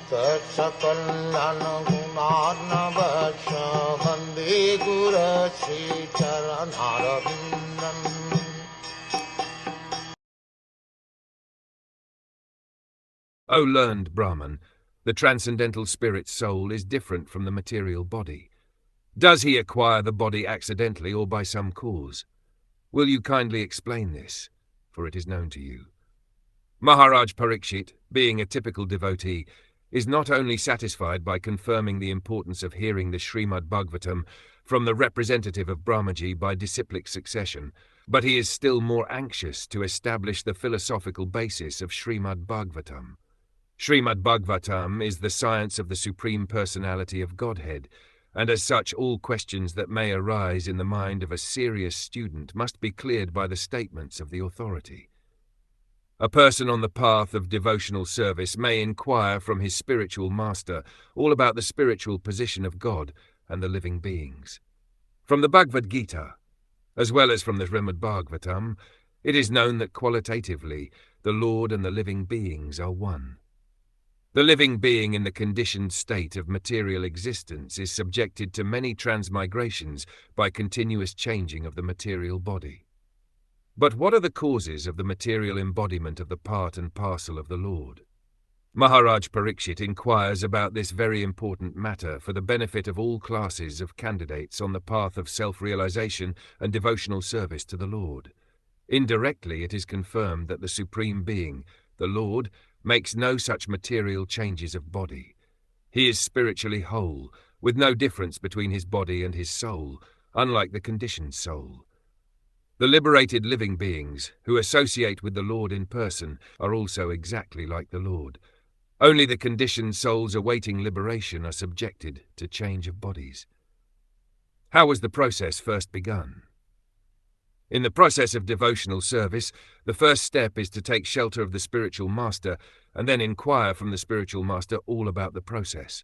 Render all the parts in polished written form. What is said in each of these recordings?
Sakal Gunar Vande Guru Sri Charanaravindan. O learned Brahman, the transcendental spirit soul is different from the material body. Does he acquire the body accidentally or by some cause? Will you kindly explain this, for it is known to you? Maharaj Parikshit, being a typical devotee, is not only satisfied by confirming the importance of hearing the Srimad Bhagwatam from the representative of Brahmaji by disciplic succession, but he is still more anxious to establish the philosophical basis of Srimad Bhagwatam. Srimad Bhagavatam is the science of the Supreme Personality of Godhead, and as such all questions that may arise in the mind of a serious student must be cleared by the statements of the authority. A person on the path of devotional service may inquire from his spiritual master all about the spiritual position of God and the living beings. From the Bhagavad Gita, as well as from the Srimad Bhagavatam, it is known that qualitatively the Lord and the living beings are one. The living being in the conditioned state of material existence is subjected to many transmigrations by continuous changing of the material body. But what are the causes of the material embodiment of the part and parcel of the Lord? Maharaj Parikshit inquires about this very important matter for the benefit of all classes of candidates on the path of self-realization and devotional service to the Lord. Indirectly, it is confirmed that the Supreme Being, the Lord, makes no such material changes of body. He is spiritually whole, with no difference between his body and his soul, unlike the conditioned soul. The liberated living beings, who associate with the Lord in person, are also exactly like the Lord. Only the conditioned souls awaiting liberation are subjected to change of bodies. How was the process first begun? In the process of devotional service, the first step is to take shelter of the spiritual master and then inquire from the spiritual master all about the process.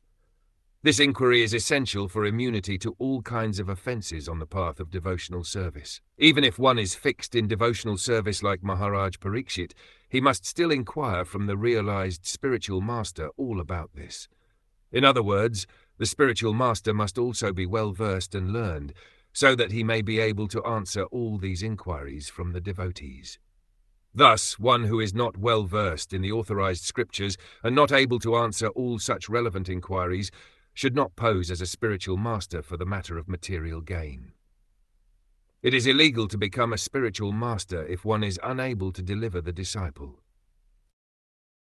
This inquiry is essential for immunity to all kinds of offences on the path of devotional service. Even if one is fixed in devotional service like Maharaj Parikshit, he must still inquire from the realized spiritual master all about this. In other words, the spiritual master must also be well versed and learned, so that he may be able to answer all these inquiries from the devotees. Thus, one who is not well versed in the authorized scriptures and not able to answer all such relevant inquiries should not pose as a spiritual master for the matter of material gain. It is illegal to become a spiritual master if one is unable to deliver the disciple.